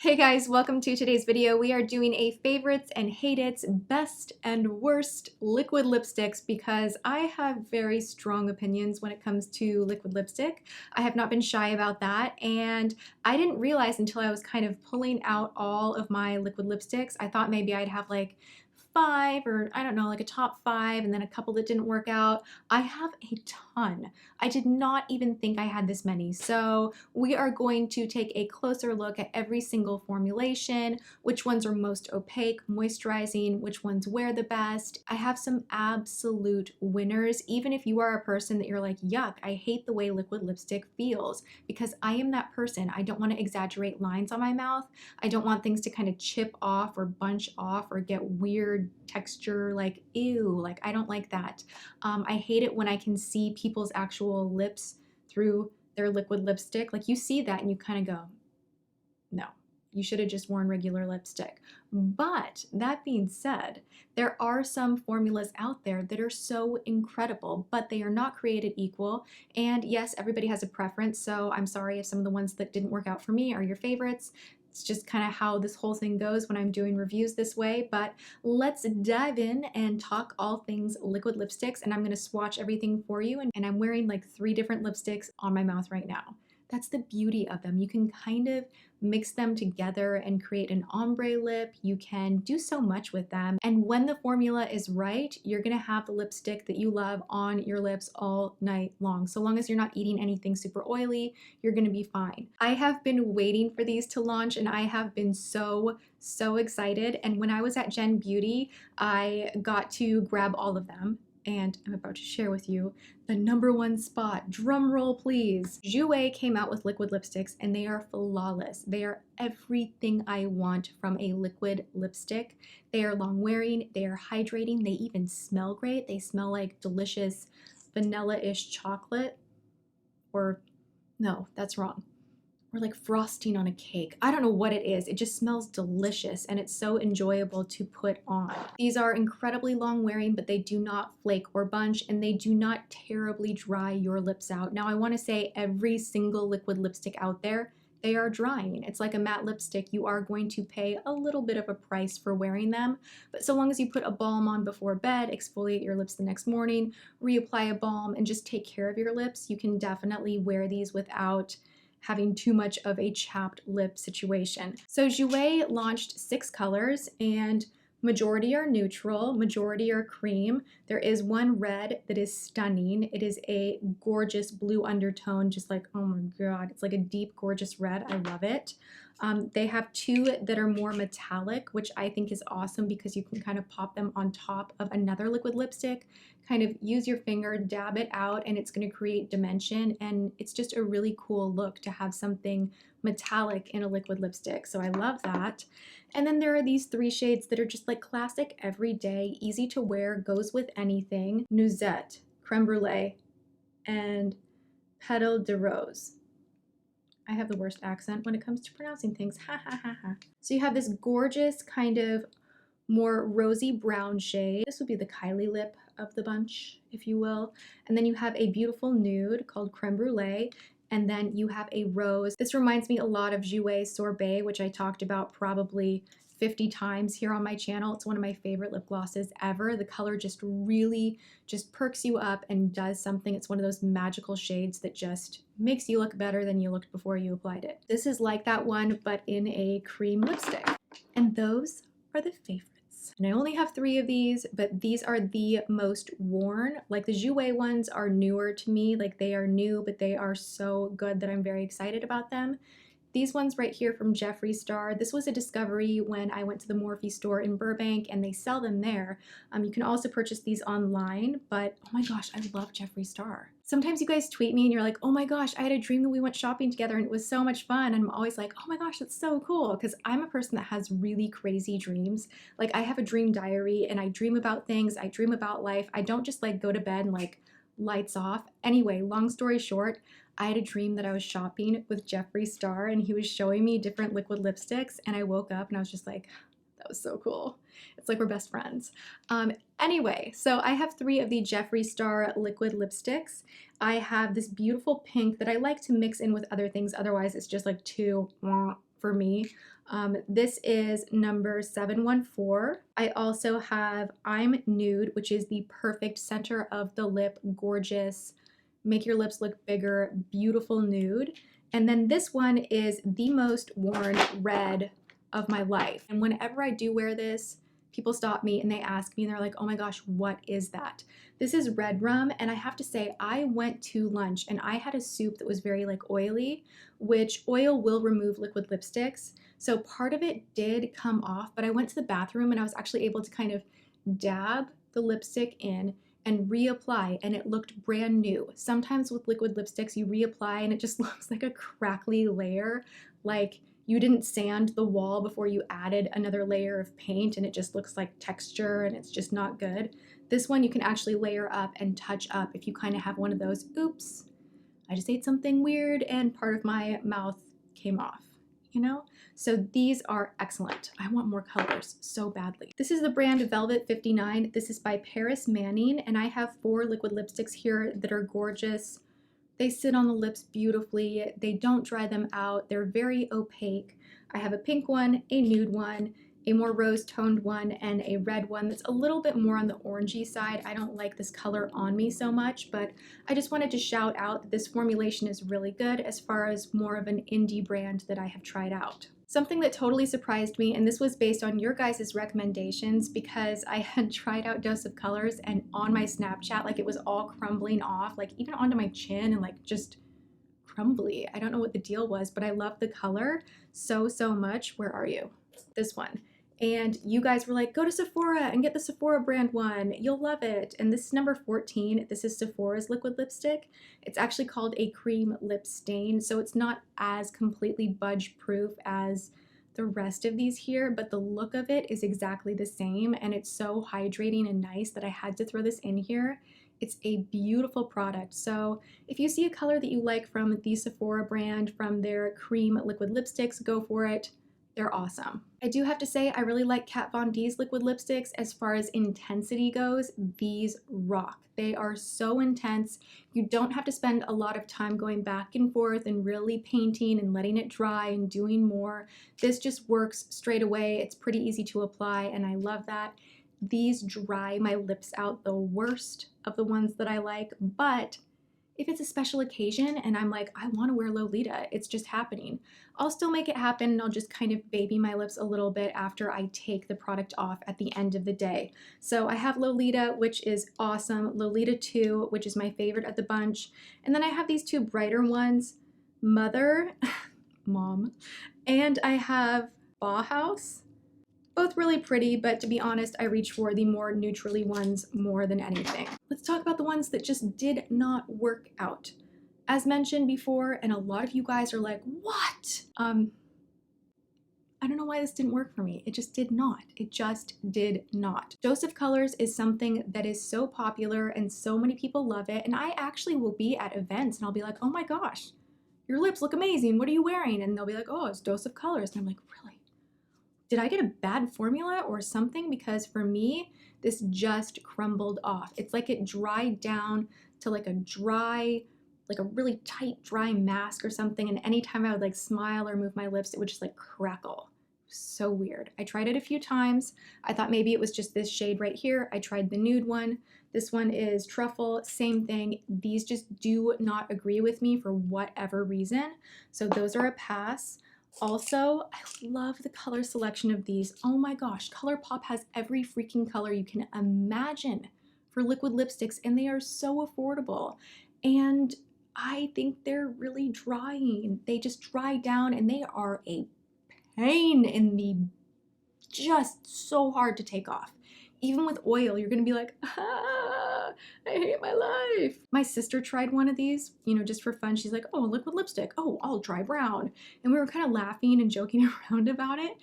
Hey guys, welcome to today's video. We are doing a favorites and hate it's best and worst liquid lipsticks because I have very strong opinions when it comes to liquid lipstick. I have not been shy about that, and I didn't realize until I was kind of pulling out all of my liquid lipsticks. I thought maybe I'd have like 5 or I don't know, like a top 5 and then a couple that didn't work out. I have a ton. I did not even think I had this many. So we are going to take a closer look at every single formulation, which ones are most opaque, moisturizing, which ones wear the best. I have some absolute winners, even if you are a person that you're like, yuck, I hate the way liquid lipstick feels, because I am that person. I don't want to exaggerate lines on my mouth. I don't want things to kind of chip off or bunch off or get weird texture, like ew, like I don't like that. I hate it when I can see people's actual lips through their liquid lipstick. Like you see that and you kind of go, no, you should have just worn regular lipstick. But that being said, there are some formulas out there that are so incredible, but they are not created equal. And yes, everybody has a preference, so I'm sorry if some of the ones that didn't work out for me are your favorites. It's just kind of how this whole thing goes when I'm doing reviews this way, but let's dive in and talk all things liquid lipsticks, and I'm going to swatch everything for you, and I'm wearing like 3 different lipsticks on my mouth right now. That's the beauty of them. You can kind of mix them together and create an ombre lip. You can do so much with them. And when the formula is right, you're gonna have the lipstick that you love on your lips all night long. So long as you're not eating anything super oily, you're gonna be fine. I have been waiting for these to launch and I have been so excited. And when I was at Gen Beauty, I got to grab all of them. And I'm about to share with you the #1 spot. Drum roll, please. Jouer came out with liquid lipsticks and they are flawless. They are everything I want from a liquid lipstick. They are long wearing, they are hydrating, they even smell great. They smell like delicious vanilla-ish chocolate. Or no, that's wrong. Or like frosting on a cake. I don't know what it is. It just smells delicious and it's so enjoyable to put on. These are incredibly long wearing, but they do not flake or bunch, and they do not terribly dry your lips out. Now I want to say every single liquid lipstick out there, they are drying. It's like a matte lipstick. You are going to pay a little bit of a price for wearing them, but so long as you put a balm on before bed, exfoliate your lips the next morning, reapply a balm, and just take care of your lips, you can definitely wear these without having too much of a chapped lip situation. So Jouer launched 6 colors, and majority are neutral, majority are cream. There is one red that is stunning. It is a gorgeous blue undertone, just like, oh my God, it's like a deep, gorgeous red. I love it. They have 2 that are more metallic, which I think is awesome because you can kind of pop them on top of another liquid lipstick, kind of use your finger, dab it out, and it's going to create dimension. And it's just a really cool look to have something metallic in a liquid lipstick. So I love that. And then there are these 3 shades that are just like classic, everyday, easy to wear, goes with anything. Nude, Creme Brulee, and Petale de Rose. I have the worst accent when it comes to pronouncing things. Ha ha ha ha. So you have this gorgeous kind of more rosy brown shade. This would be the Kylie lip of the bunch, if you will. And then you have a beautiful nude called Creme Brulee. And then you have a rose. This reminds me a lot of Jouer's Sorbet, which I talked about probably 50 times here on my channel. It's one of my favorite lip glosses ever. The color just really just perks you up and does something. It's one of those magical shades that just makes you look better than you looked before you applied it. This is like that one, but in a cream lipstick. And those are the favorites. And I only have 3 of these, but these are the most worn. Like the Jouer ones are newer to me. Like they are new, but they are so good that I'm very excited about them. These ones right here from Jeffree Star, this was a discovery when I went to the Morphe store in Burbank, and they sell them there. You can also purchase these online, but oh my gosh, I love Jeffree Star. Sometimes you guys tweet me and you're like, oh my gosh, I had a dream that we went shopping together and it was so much fun. And I'm always like, oh my gosh, that's so cool. Because I'm a person that has really crazy dreams. Like I have a dream diary and I dream about things. I dream about life. I don't just like go to bed and like lights off. Anyway, long story short, I had a dream that I was shopping with Jeffree Star and he was showing me different liquid lipsticks, and I woke up and I was just like, that was so cool. It's like we're best friends. Anyway, so I have 3 of the Jeffree Star liquid lipsticks. I have this beautiful pink that I like to mix in with other things. Otherwise, it's just like too for me. This is number 714. I also have I'm Nude, which is the perfect center of the lip, gorgeous, make your lips look bigger, beautiful nude. And then this one is the most worn red of my life. And whenever I do wear this, people stop me and they ask me and they're like, oh my gosh, what is that? This is Redrum, and I have to say, I went to lunch and I had a soup that was very like oily, which oil will remove liquid lipsticks. So part of it did come off, but I went to the bathroom and I was actually able to kind of dab the lipstick in and reapply, and it looked brand new. Sometimes with liquid lipsticks, you reapply and it just looks like a crackly layer, like you didn't sand the wall before you added another layer of paint and it just looks like texture and it's just not good. This one you can actually layer up and touch up if you kind of have one of those, oops, I just ate something weird and part of my mouth came off, you know? So these are excellent. I want more colors so badly. This is the brand Velvet 59. This is by Paris Manning, and I have 4 liquid lipsticks here that are gorgeous. They sit on the lips beautifully. They don't dry them out. They're very opaque. I have a pink one, a nude one, a more rose-toned one, and a red one that's a little bit more on the orangey side. I don't like this color on me so much, but I just wanted to shout out that this formulation is really good as far as more of an indie brand that I have tried out. Something that totally surprised me, and this was based on your guys' recommendations because I had tried out Dose of Colors and on my Snapchat, like it was all crumbling off, like even onto my chin and like just crumbly. I don't know what the deal was, but I love the color so much. Where are you? This one. And you guys were like, go to Sephora and get the Sephora brand one. You'll love it. And this is number 14. This is Sephora's liquid lipstick. It's actually called a cream lip stain. So it's not as completely budge proof as the rest of these here, but the look of it is exactly the same. And it's so hydrating and nice that I had to throw this in here. It's a beautiful product. So if you see a color that you like from the Sephora brand, from their cream liquid lipsticks, go for it. They're awesome. I do have to say I really like Kat Von D's liquid lipsticks. As far as intensity goes, these rock. They are so intense. You don't have to spend a lot of time going back and forth and really painting and letting it dry and doing more. This just works straight away. It's pretty easy to apply and I love that. These dry my lips out the worst of the ones that I like, but if it's a special occasion and I'm like, I want to wear Lolita, it's just happening, I'll still make it happen and I'll just kind of baby my lips a little bit after I take the product off at the end of the day. So I have Lolita, which is awesome, Lolita 2, which is my favorite of the bunch, and then I have these 2 brighter ones, Mother, Mom, and I have Bauhaus. Both really pretty, but to be honest, I reach for the more neutrally ones more than anything. Let's talk about the ones that just did not work out. As mentioned before, and a lot of you guys are like, what? I don't know why this didn't work for me. It just did not. It just did not. Dose of Colors is something that is so popular and so many people love it. And I actually will be at events and I'll be like, oh my gosh, your lips look amazing. What are you wearing? And they'll be like, oh, it's Dose of Colors. And I'm like, really? Did I get a bad formula or something? Because for me, this just crumbled off. It's like it dried down to like a dry, like a really tight, dry mask or something. And anytime I would like smile or move my lips, it would just like crackle. So weird. I tried it a few times. I thought maybe it was just this shade right here. I tried the nude one. This one is Truffle, same thing. These just do not agree with me for whatever reason. So those are a pass. Also, I love the color selection of these. Oh my gosh, ColourPop has every freaking color you can imagine for liquid lipsticks, and they are so affordable. And I think they're really drying. They just dry down and they are a pain in the, just so hard to take off. Even with oil, you're gonna be like, ah, I hate my life. My sister tried one of these, you know, just for fun. She's like, oh, liquid lipstick. Oh, I'll try brown. And we were kind of laughing and joking around about it.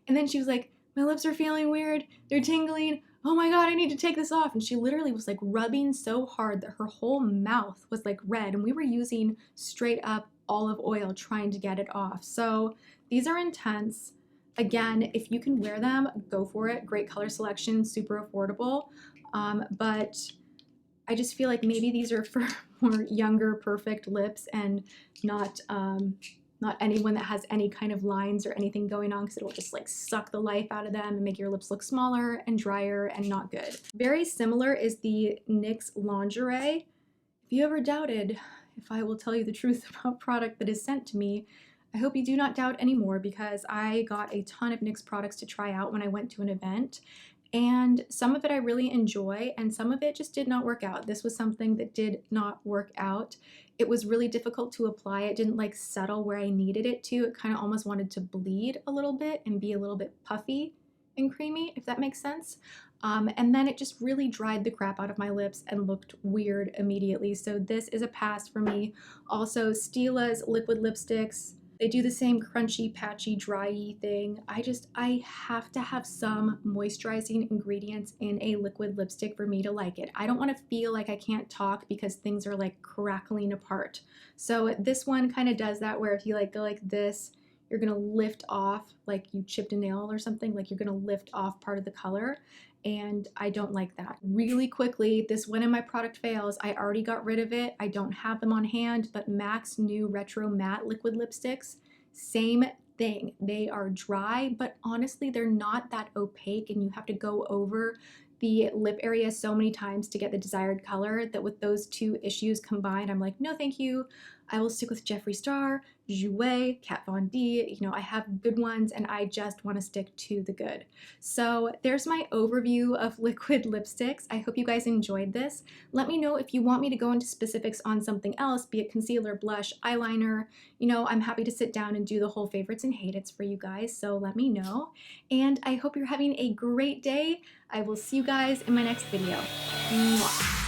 And then she was like, my lips are feeling weird. They're tingling. Oh my God, I need to take this off. And she literally was like rubbing so hard that her whole mouth was like red. And we were using straight up olive oil trying to get it off. So these are intense. Again, if you can wear them, go for it. Great color selection, super affordable. But I just feel like maybe these are for more younger, perfect lips and not not anyone that has any kind of lines or anything going on, because it'll just like suck the life out of them and make your lips look smaller and drier and not good. Very similar is the NYX Lingerie. If you ever doubted if I will tell you the truth about product that is sent to me, I hope you do not doubt anymore, because I got a ton of NYX products to try out when I went to an event. And some of it I really enjoy, and some of it just did not work out. This was something that did not work out. It was really difficult to apply. It didn't like settle where I needed it to. It kind of almost wanted to bleed a little bit and be a little bit puffy and creamy, if that makes sense. And then it just really dried the crap out of my lips and looked weird immediately. So this is a pass for me. Also, Stila's liquid lipsticks, they do the same crunchy, patchy, dry-y thing. I have to have some moisturizing ingredients in a liquid lipstick for me to like it. I don't want to feel like I can't talk because things are like crackling apart. So this one kind of does that, where if you like go like this, you're gonna lift off like you chipped a nail or something, like you're gonna lift off part of the color. And I don't like that. Really quickly, this one in my product fails. I already got rid of it. I don't have them on hand, but MAC's new Retro Matte liquid lipsticks, same thing. They are dry, but honestly, they're not that opaque, and you have to go over the lip area so many times to get the desired color that with those two issues combined, I'm like, no, thank you. I will stick with Jeffree Star, Jouer, Kat Von D. You know, I have good ones and I just want to stick to the good. So there's my overview of liquid lipsticks. I hope you guys enjoyed this. Let me know if you want me to go into specifics on something else, be it concealer, blush, eyeliner. You know, I'm happy to sit down and do the whole favorites and hate-its for you guys, so let me know. And I hope you're having a great day. I will see you guys in my next video. Mwah.